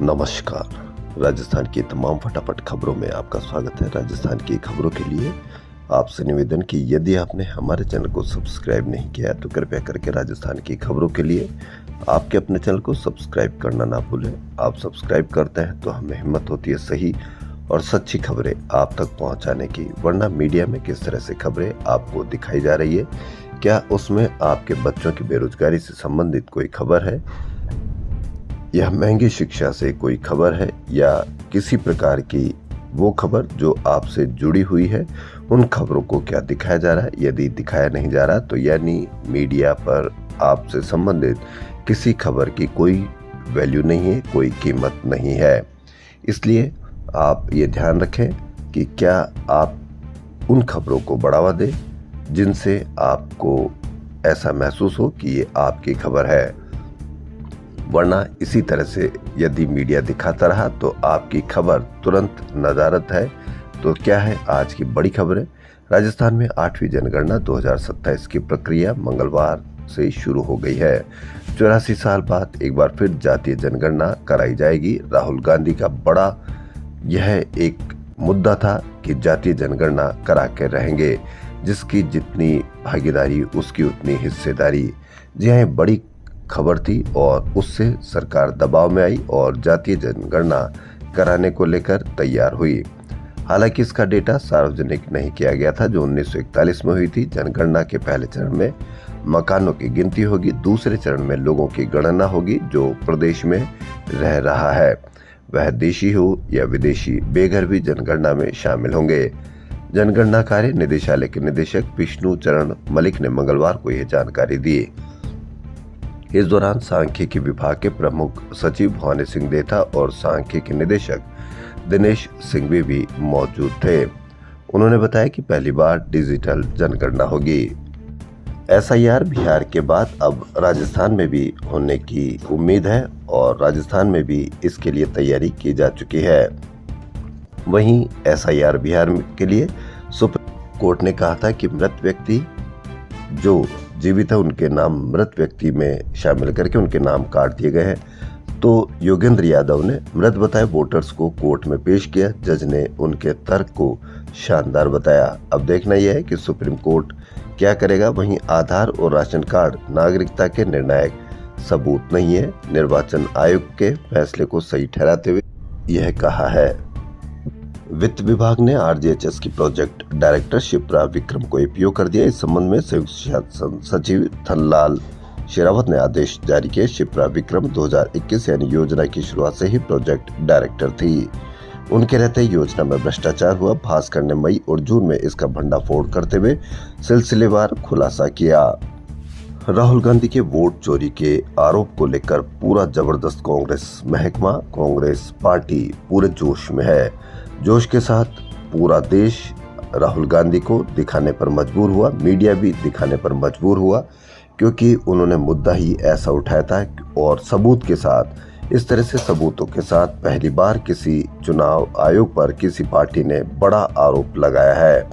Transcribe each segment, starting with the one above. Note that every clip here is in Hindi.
नमस्कार। राजस्थान की तमाम फटाफट खबरों में आपका स्वागत है। राजस्थान की खबरों के लिए आपसे निवेदन कि यदि आपने हमारे चैनल को सब्सक्राइब नहीं किया है तो कृपया करके राजस्थान की खबरों के लिए आपके अपने चैनल को सब्सक्राइब करना ना भूलें। आप सब्सक्राइब करते हैं तो हमें हिम्मत होती है सही और सच्ची खबरें आप तक पहुंचाने की। वरना मीडिया में किस तरह से खबरें आपको दिखाई जा रही है, क्या उसमें आपके बच्चों की बेरोजगारी से संबंधित कोई खबर है या महंगी शिक्षा से कोई खबर है या किसी प्रकार की वो खबर जो आपसे जुड़ी हुई है, उन खबरों को क्या दिखाया जा रहा है। यदि दिखाया नहीं जा रहा तो यानी मीडिया पर आपसे संबंधित किसी खबर की कोई वैल्यू नहीं है, कोई कीमत नहीं है। इसलिए आप ये ध्यान रखें कि क्या आप उन खबरों को बढ़ावा दें जिनसे आपको ऐसा महसूस हो कि ये आपकी खबर है। वरना इसी तरह से यदि मीडिया दिखाता रहा तो आपकी खबर तुरंत नदारद है। तो क्या है आज की बड़ी खबरें। राजस्थान में 8वीं जनगणना 2027 की प्रक्रिया मंगलवार से शुरू हो गई है। 84 साल बाद एक बार फिर जातीय जनगणना कराई जाएगी। राहुल गांधी का बड़ा यह एक मुद्दा था कि जातीय जनगणना करा के रहेंगे, जिसकी जितनी भागीदारी उसकी उतनी हिस्सेदारी। जी हाँ, बड़ी खबर थी और उससे सरकार दबाव में आई और जातीय जनगणना कराने को लेकर तैयार हुई। हालांकि इसका डेटा सार्वजनिक नहीं किया गया था जो 1941 में हुई थी। जनगणना के पहले चरण में मकानों की गिनती होगी, दूसरे चरण में लोगों की गणना होगी जो प्रदेश में रह रहा है, वह देशी हो या विदेशी, बेघर भी जनगणना में शामिल होंगे। जनगणना कार्य निदेशालय के निदेशक विष्णु चरण मलिक ने मंगलवार को यह जानकारी दी। इस दौरान सांख्यिकी विभाग के प्रमुख सचिव भवानी सिंह देथा और सांख्यिकी निदेशक दिनेश सिंघवी भी मौजूद थे। उन्होंने बताया कि पहली बार डिजिटल जनगणना होगी। एसआईआर बिहार के बाद अब राजस्थान में भी होने की उम्मीद है और राजस्थान में भी इसके लिए तैयारी की जा चुकी है। वहीं एसआईआर बिहार के लिए सुप्रीम कोर्ट ने कहा था कि मृत व्यक्ति जो जीवित है उनके नाम मृत व्यक्ति में शामिल करके उनके नाम काट दिए गए हैं। तो योगेंद्र यादव ने मृत बताए वोटर्स को कोर्ट में पेश किया। जज ने उनके तर्क को शानदार बताया। अब देखना यह है कि सुप्रीम कोर्ट क्या करेगा। वहीं आधार और राशन कार्ड नागरिकता के निर्णायक सबूत नहीं है। निर्वाचन आयोग के फैसले को सही ठहराते हुए यह कहा है। वित्त विभाग ने आरजीएचएस की प्रोजेक्ट डायरेक्टर शिप्रा विक्रम को एपीओ कर दिया। इस संबंध में संयुक्त शासन सचिव थनलाल शेरावत ने आदेश जारी किए। शिप्रा विक्रम 2021 यानी योजना की शुरुआत से ही प्रोजेक्ट डायरेक्टर थी। उनके रहते योजना में भ्रष्टाचार हुआ। भास्कर ने मई और जून में इसका भंडाफोड़ करते हुए सिलसिलेवार खुलासा किया। राहुल गांधी के वोट चोरी के आरोप को लेकर पूरा जबरदस्त कांग्रेस महकमा, कांग्रेस पार्टी पूरे जोश में है। जोश के साथ पूरा देश राहुल गांधी को दिखाने पर मजबूर हुआ, मीडिया भी दिखाने पर मजबूर हुआ, क्योंकि उन्होंने मुद्दा ही ऐसा उठाया था और सबूत के साथ, इस तरह से सबूतों के साथ पहली बार किसी चुनाव आयोग पर किसी पार्टी ने बड़ा आरोप लगाया है।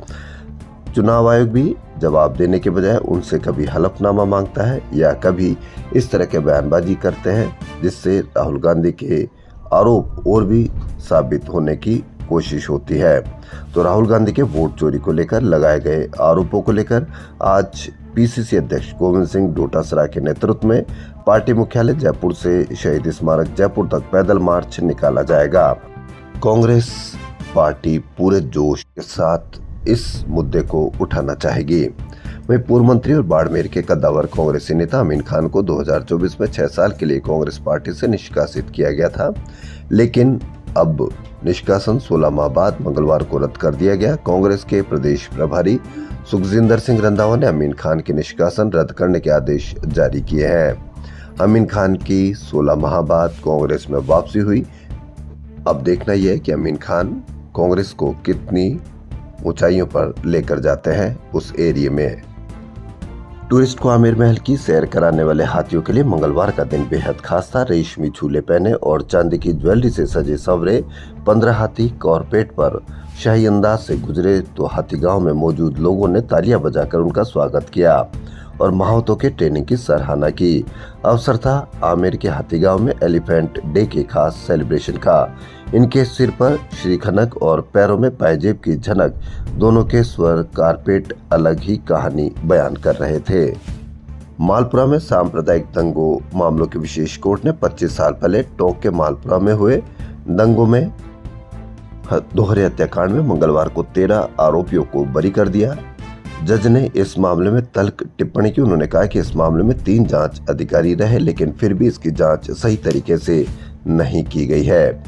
चुनाव आयोग भी जवाब देने के बजाय उनसे कभी हलफनामा मांगता है या कभी इस तरह के बयानबाजी करते हैं जिससे राहुल गांधी के आरोप और भी साबित होने की कोशिश होती है। तो राहुल गांधी के वोट चोरी को लेकर लगाए गए आरोपों को लेकर आज पीसीसी अध्यक्ष गोविंद सिंह डोटासरा के नेतृत्व में पार्टी मुख्यालय जयपुर से शहीद स्मारक जयपुर तक पैदल मार्च निकाला जाएगा। कांग्रेस पार्टी पूरे जोश के साथ इस मुद्दे को उठाना चाहेगी। वहीं पूर्व मंत्री और बाड़मेर के कद्दावर कांग्रेसी नेता अमीन खान को 2024 में 6 साल के लिए कांग्रेस पार्टी से निष्कासित किया गया था, लेकिन अब निष्कासन 16 माह बाद मंगलवार को रद्द कर दिया गया। कांग्रेस के प्रदेश प्रभारी सुखजिंदर सिंह रंधावा ने अमीन खान के निष्कासन रद्द करने के आदेश जारी किए हैं। अमीन खान की 16 माह बाद कांग्रेस में वापसी हुई। अब देखना यह है कि अमीन खान कांग्रेस को कितनी ऊंचाइयों पर लेकर जाते हैं उस एरिया में। टूरिस्ट को आमेर महल की सैर कराने वाले हाथियों के लिए मंगलवार का दिन बेहद खास था। रेशमी झूले पहने और चांदी की ज्वेलरी से सजे सवरे 15 हाथी कॉर्पेट पर शाही अंदाज से गुजरे तो हाथी गांव में मौजूद लोगों ने तालियां बजाकर उनका स्वागत किया और महावतों के ट्रेनिंग की सराहना की। अवसर था आमेर के हाथीगांव में एलिफेंट डे के खास सेलिब्रेशन का। इनके सिर पर श्रीखनक और पैरों में पायजेब की झनक, दोनों के स्वर कारपेट अलग ही कहानी बयान कर रहे थे। मालपुरा में सांप्रदायिक दंगों मामलों की विशेष कोर्ट ने 25 साल पहले टोंक के मालपुरा में हुए दंगों में दोहरे हत्याकांड में मंगलवार को 13 आरोपियों को बरी कर दिया। जज ने इस मामले में तल्ख टिप्पणी की। उन्होंने कहा कि इस मामले में 3 जांच अधिकारी रहे, लेकिन फिर भी इसकी जांच सही तरीके से नहीं की गई है।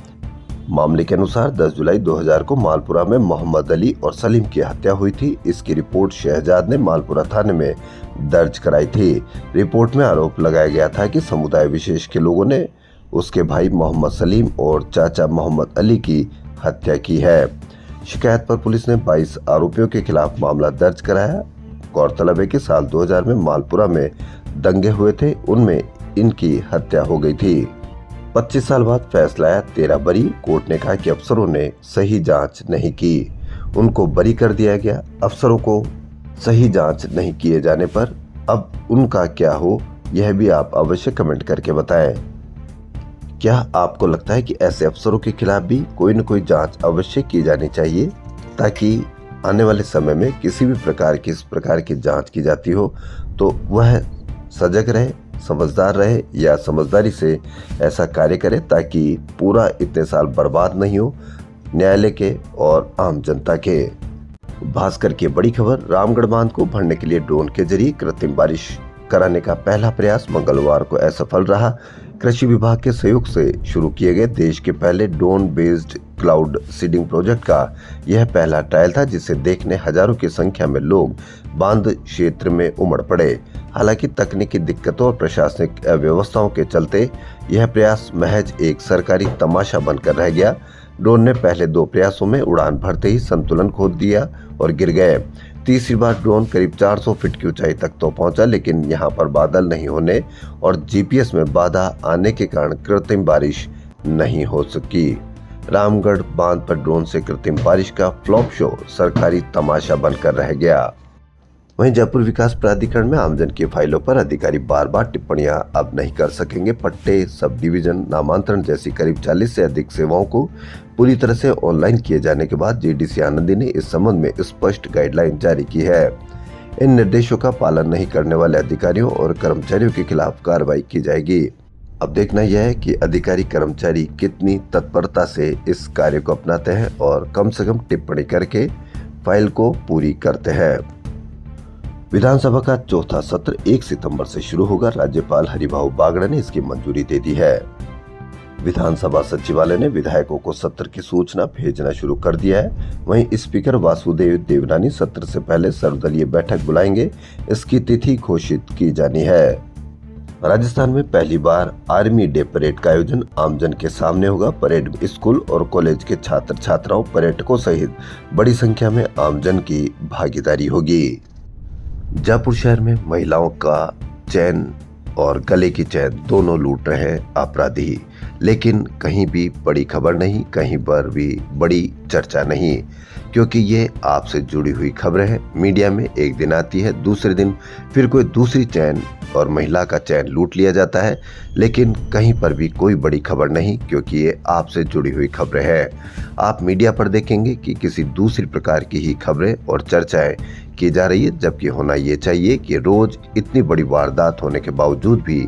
मामले के अनुसार 10 जुलाई 2000 को मालपुरा में मोहम्मद अली और सलीम की हत्या हुई थी। इसकी रिपोर्ट शहजाद ने मालपुरा थाने में दर्ज कराई थी। रिपोर्ट में आरोप लगाया गया था कि समुदाय विशेष के लोगों ने उसके भाई मोहम्मद सलीम और चाचा मोहम्मद अली की हत्या की है। शिकायत पर पुलिस ने 22 आरोपियों के खिलाफ मामला दर्ज कराया। गौरतलब है कि साल 2000 में मालपुरा में दंगे हुए थे, उनमें इनकी हत्या हो गई थी। 25 साल बाद फैसला आया 13 बरी। कोर्ट ने कहा कि अफसरों ने सही जांच नहीं की, उनको बरी कर दिया गया। अफसरों को सही जांच नहीं किए जाने पर अब उनका क्या हो, यह भी आप अवश्य कमेंट करके बताएं। क्या आपको लगता है कि ऐसे अफसरों के खिलाफ भी कोई न कोई जांच अवश्य की जानी चाहिए, ताकि आने वाले समय में किसी भी प्रकार की इस प्रकार की जांच की जाती हो तो वह सजग रहे, समझदार रहे या समझदारी से ऐसा कार्य करे, ताकि पूरा इतने साल बर्बाद नहीं हो न्यायालय के और आम जनता के। भास्कर की बड़ी खबर, रामगढ़ बांध को भरने के लिए ड्रोन के जरिए कृत्रिम बारिश कराने का पहला प्रयास मंगलवार को असफल रहा। कृषि विभाग के सहयोग से शुरू किए गए देश के पहले drone based cloud seeding project का यह पहला ट्रायल था, जिसे देखने हजारों की संख्या में लोग बांध क्षेत्र में उमड़ पड़े। हालांकि तकनीकी दिक्कतों और प्रशासनिक अव्यवस्थाओं के चलते यह प्रयास महज एक सरकारी तमाशा बनकर रह गया। ड्रोन ने पहले 2 प्रयासों में उड़ान भरते ही संतुलन खो दिया और गिर गए। तीसरी बार ड्रोन करीब 400 फीट की ऊंचाई तक तो पहुंचा, लेकिन यहां पर बादल नहीं होने और जीपीएस में बाधा आने के कारण कृत्रिम बारिश नहीं हो सकी। रामगढ़ बांध पर ड्रोन से कृत्रिम बारिश का फ्लॉप शो सरकारी तमाशा बनकर रह गया। वहीं जयपुर विकास प्राधिकरण में आमजन की फाइलों पर अधिकारी बार बार टिप्पणियां अब नहीं कर सकेंगे। पट्टे, सब डिवीजन, नामांतरण जैसी करीब 40 से अधिक सेवाओं को पूरी तरह से ऑनलाइन किए जाने के बाद जीडीसी आनंदी ने इस संबंध में स्पष्ट गाइडलाइन जारी की है। इन निर्देशों का पालन नहीं करने वाले अधिकारियों और कर्मचारियों के खिलाफ कार्रवाई की जाएगी। अब देखना यह है कि अधिकारी कर्मचारी कितनी तत्परता से इस कार्य को अपनाते हैं और कम से कम टिप्पणी करके फाइल को पूरी करते हैं। विधानसभा का चौथा सत्र 1 सितंबर से शुरू होगा। राज्यपाल हरिभाऊ बागड़ा ने इसकी मंजूरी दे दी है। विधानसभा सचिवालय ने विधायकों को सत्र की सूचना भेजना शुरू कर दिया है। वहीं स्पीकर वासुदेव देवनानी सत्र से पहले सर्वदलीय बैठक बुलाएंगे। इसकी तिथि घोषित की जानी है। राजस्थान में पहली बार आर्मी डे परेड का आयोजन आमजन के सामने होगा। परेड में स्कूल और कॉलेज के छात्र छात्राओं, पर्यटकों सहित बड़ी संख्या में आमजन की भागीदारी होगी। जयपुर शहर में महिलाओं का चैन और गले की चैन दोनों लूट रहे हैं अपराधी, लेकिन कहीं भी बड़ी खबर नहीं, कहीं पर भी बड़ी चर्चा नहीं, क्योंकि ये आपसे जुड़ी हुई खबरें हैं। मीडिया में एक दिन आती है, दूसरे दिन फिर कोई दूसरी चैन और महिला का चैन लूट लिया जाता है, लेकिन कहीं पर भी कोई बड़ी खबर नहीं, क्योंकि ये आपसे जुड़ी हुई खबरें हैं। आप मीडिया पर देखेंगे कि किसी दूसरी प्रकार की ही खबरें और चर्चाएं की जा रही है, जबकि होना ये चाहिए कि रोज इतनी बड़ी वारदात होने के बावजूद भी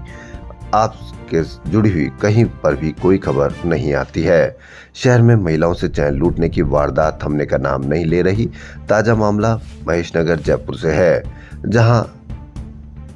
आपके जुड़ी हुई कहीं पर भी कोई खबर नहीं आती है। शहर में महिलाओं से चैन लूटने की वारदात थमने का नाम नहीं ले रही। ताजा मामला महेशनगर जयपुर से है, जहां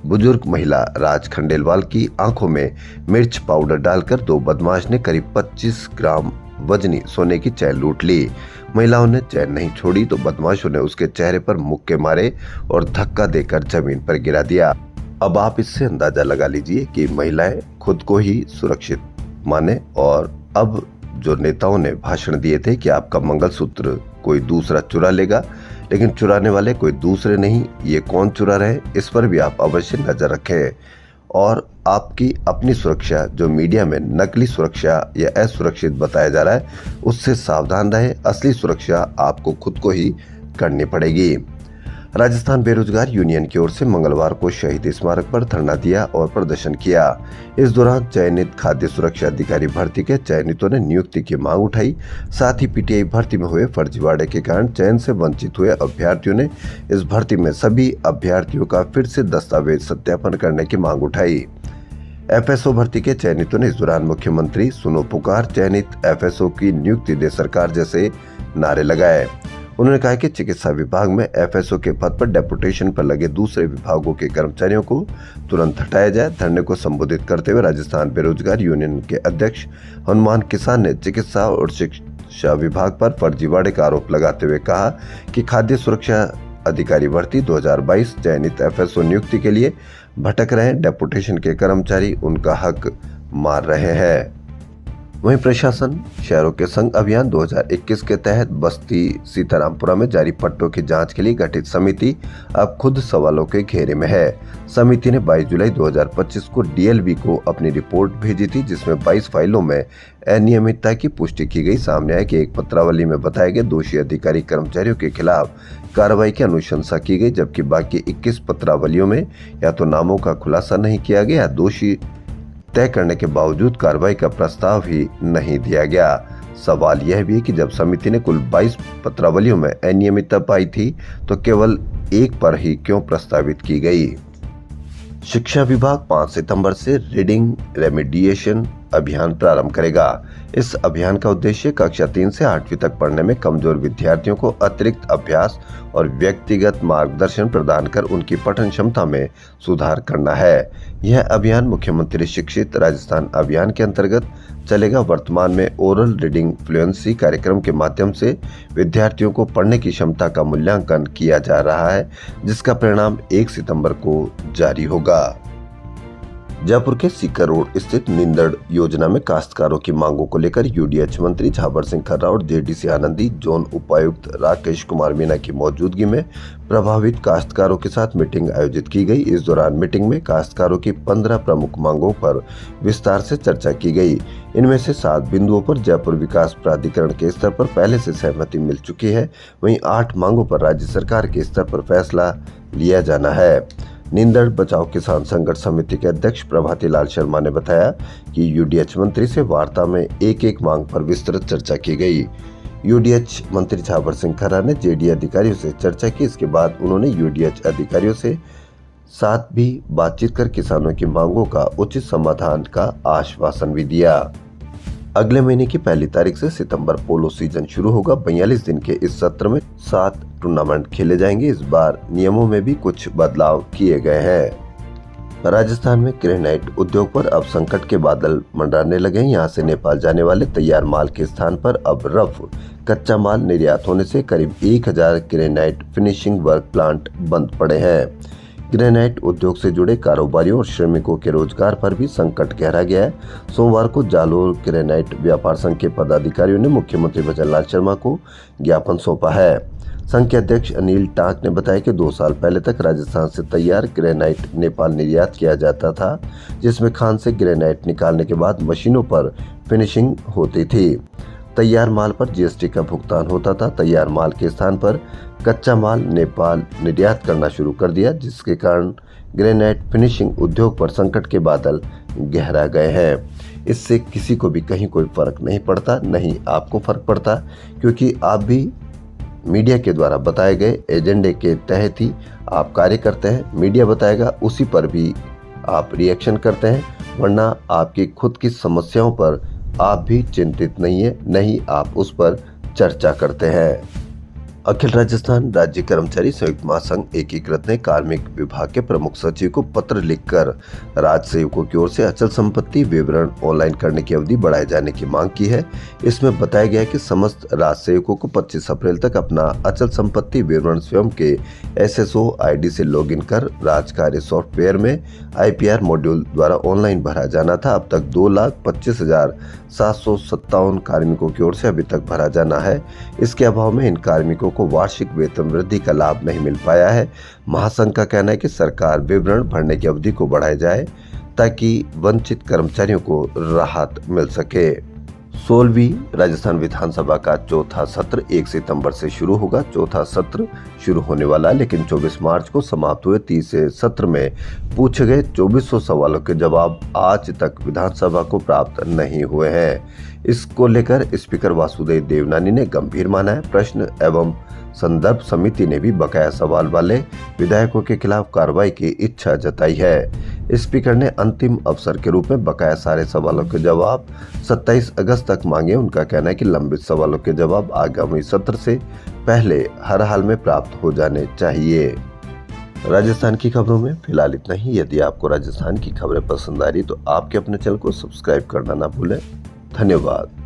बुजुर्ग महिला राज खंडेलवाल की आंखों में मिर्च पाउडर डालकर 2 बदमाश ने करीब 25 ग्राम वजनी सोने की चैन लूट ली। महिलाओं ने चैन नहीं छोड़ी तो बदमाशों ने उसके चेहरे पर मुक्के मारे और धक्का देकर जमीन पर गिरा दिया। अब आप इससे अंदाजा लगा लीजिए कि महिलाएं खुद को ही सुरक्षित माने। और अब जो नेताओं ने भाषण दिए थे कि आपका मंगलसूत्र कोई दूसरा चुरा लेगा, लेकिन चुराने वाले कोई दूसरे नहीं, ये कौन चुरा रहे, इस पर भी आप अवश्य नजर रखें। और आपकी अपनी सुरक्षा जो मीडिया में नकली सुरक्षा या असुरक्षित बताया जा रहा है, उससे सावधान रहे। असली सुरक्षा आपको खुद को ही करनी पड़ेगी। राजस्थान बेरोजगार यूनियन की ओर से मंगलवार को शहीद स्मारक पर धरना दिया और प्रदर्शन किया। इस दौरान चयनित खाद्य सुरक्षा अधिकारी भर्ती के चयनितों ने नियुक्ति की मांग उठाई। साथ ही पीटीआई भर्ती में हुए फर्जीवाड़े के कारण चयन से वंचित हुए अभ्यर्थियों ने इस भर्ती में सभी अभ्यर्थियों का फिर से दस्तावेज सत्यापन करने की मांग उठाई। एफएसओ भर्ती के चयनितों ने इस दौरान मुख्यमंत्री सुनो पुकार, चयनित एफएसओ की नियुक्ति दे सरकार जैसे नारे लगाए। उन्होंने कहा कि चिकित्सा विभाग में एफएसओ के पद पर डेपुटेशन पर लगे दूसरे विभागों के कर्मचारियों को तुरंत हटाया जाए। धरने को संबोधित करते हुए राजस्थान बेरोजगार यूनियन के अध्यक्ष हनुमान किसान ने चिकित्सा और शिक्षा विभाग पर फर्जीवाड़े का आरोप लगाते हुए कहा कि खाद्य सुरक्षा अधिकारी भर्ती 2022 चयनित एफएसओ नियुक्ति के लिए भटक रहे डेपुटेशन के कर्मचारी उनका हक मार रहे हैं। वहीं प्रशासन शहरों के संग अभियान 2021 के तहत बस्ती सीतारामपुरा में जारी पट्टों की जांच के लिए गठित समिति अब खुद सवालों के घेरे में है। समिति ने 22 जुलाई 2025 को डीएलबी को अपनी रिपोर्ट भेजी थी, जिसमें 22 फाइलों में अनियमितता की पुष्टि की गई। सामने आया कि एक पत्रावली में बताए गए दोषी अधिकारी कर्मचारियों के खिलाफ कार्रवाई की अनुशंसा की गई, जबकि बाकी 21 पत्रावलियों में या तो नामों का खुलासा नहीं किया गया, दोषी तय करने के बावजूद कार्रवाई का प्रस्ताव ही नहीं दिया गया। सवाल यह भी है कि जब समिति ने कुल 22 पत्रावलियों में अनियमितता पाई थी तो केवल एक पर ही क्यों प्रस्तावित की गई। शिक्षा विभाग 5 सितंबर से रीडिंग रेमिडिएशन अभियान प्रारंभ करेगा। इस अभियान का उद्देश्य कक्षा 3 से 8वीं तक पढ़ने में कमजोर विद्यार्थियों को अतिरिक्त अभ्यास और व्यक्तिगत मार्गदर्शन प्रदान कर उनकी पठन क्षमता में सुधार करना है। यह अभियान मुख्यमंत्री शिक्षित राजस्थान अभियान के अंतर्गत चलेगा। वर्तमान में ओरल रीडिंग फ्लुएंसी कार्यक्रम के माध्यम से विद्यार्थियों को पढ़ने की क्षमता का मूल्यांकन किया जा रहा है, जिसका परिणाम 1 सितंबर को जारी होगा। जयपुर के सीकर रोड स्थित निंदड़ योजना में काश्तकारों की मांगों को लेकर यूडीएच मंत्री झाबर सिंह खर्रा और जेडीसी आनंदी जोन उपायुक्त राकेश कुमार मीना की मौजूदगी में प्रभावित काश्तकारों के साथ मीटिंग आयोजित की गई। इस दौरान मीटिंग में काश्तकारों की 15 प्रमुख मांगों पर विस्तार से चर्चा की गई। इनमें से 7 बिंदुओं पर जयपुर विकास प्राधिकरण के स्तर पर पहले से सहमति मिल चुकी है। वहीं 8 मांगों पर राज्य सरकार के स्तर पर फैसला लिया जाना है। निंदड़ बचाओ किसान संघर्ष समिति के अध्यक्ष प्रभाती लाल शर्मा ने बताया कि यूडीएच मंत्री से वार्ता में एक मांग पर विस्तृत चर्चा की गई। यूडीएच मंत्री झाबर सिंह खर्रा ने जेडी अधिकारियों से चर्चा की। इसके बाद उन्होंने यूडीएच अधिकारियों से साथ भी बातचीत कर किसानों की मांगों का उचित समाधान का आश्वासन भी दिया। अगले महीने की 1 तारीख से सितंबर पोलो सीजन शुरू होगा। 42 दिन के इस सत्र में 7 टूर्नामेंट खेले जाएंगे। इस बार नियमों में भी कुछ बदलाव किए गए हैं। राजस्थान में ग्रेनाइट उद्योग पर अब संकट के बादल मंडराने लगे हैं। यहाँ से नेपाल जाने वाले तैयार माल के स्थान पर अब रफ कच्चा माल निर्यात होने से करीब 1000 ग्रेनाइट फिनिशिंग वर्क प्लांट बंद पड़े हैं। ग्रेनाइट उद्योग से जुड़े कारोबारियों और श्रमिकों के रोजगार पर भी संकट गहरा गया है। सोमवार को जालोर ग्रेनाइट व्यापार संघ के पदाधिकारियों ने मुख्यमंत्री भजनलाल शर्मा को ज्ञापन सौंपा है। संघ के अध्यक्ष अनिल टाक ने बताया कि 2 साल पहले तक राजस्थान से तैयार ग्रेनाइट नेपाल निर्यात किया जाता था, जिसमें खान से ग्रेनाइट निकालने के बाद मशीनों पर फिनिशिंग होती थी। तैयार माल पर जीएसटी का भुगतान होता था। तैयार माल के स्थान पर कच्चा माल नेपाल निर्यात करना शुरू कर दिया, जिसके कारण ग्रेनाइट फिनिशिंग उद्योग पर संकट के बादल गहरा गए हैं। इससे किसी को भी कहीं कोई फर्क नहीं पड़ता, नहीं आपको फर्क पड़ता, क्योंकि आप भी मीडिया के द्वारा बताए गए एजेंडे के तहत ही आप कार्य करते हैं। मीडिया बताएगा उसी पर भी आप रिएक्शन करते हैं, वरना आपकी खुद की समस्याओं पर आप भी चिंतित नहीं है, नहीं आप उस पर चर्चा करते हैं। अखिल राजस्थान राज्य कर्मचारी संयुक्त महासंघ एकीकृत ने कार्मिक विभाग के प्रमुख सचिव को पत्र लिखकर राज्य सेवकों की ओर से अचल संपत्ति विवरण ऑनलाइन करने की अवधि बढ़ाए जाने की मांग की है। इसमें बताया गया है कि समस्त राज्य सेवकों को 25 अप्रैल तक अपना अचल संपत्ति विवरण स्वयं के एसएसओ आईडी से लॉगिन कर राजकार्य सॉफ्टवेयर में आईपीआर मॉड्यूल द्वारा ऑनलाइन भरा जाना था। अब तक 2,25,757 कार्मिकों की ओर से अभी तक भरा जाना है। इसके अभाव में इन कार्मिकों को वार्षिक वेतन वृद्धि का लाभ नहीं मिल पाया है। महासंघ का कहना है कि सरकार विवरण भरने की अवधि को बढ़ाई जाए ताकि वंचित कर्मचारियों को राहत मिल सके। 16वीं राजस्थान विधानसभा का चौथा सत्र 1 सितंबर से शुरू होगा। चौथा सत्र शुरू होने वाला है, लेकिन 24 मार्च को समाप्त हुए तीसरे सत्र में पूछे गए 2400 सवालों के जवाब आज तक विधानसभा को प्राप्त नहीं हुए हैं। इसको लेकर स्पीकर वासुदेव देवनानी ने गंभीर माना है। प्रश्न एवं संदर्भ समिति ने भी बकाया सवाल वाले विधायकों के खिलाफ कार्रवाई की इच्छा जताई है। स्पीकर ने अंतिम अवसर के रूप में बकाया सारे सवालों के जवाब 27 अगस्त तक मांगे। उनका कहना है कि लंबित सवालों के जवाब आगामी सत्र से पहले हर हाल में प्राप्त हो जाने चाहिए। राजस्थान की खबरों में फिलहाल इतना ही। यदि आपको राजस्थान की खबरें पसंद आ रही तो आपके अपने चैनल को सब्सक्राइब करना ना भूलें। धन्यवाद।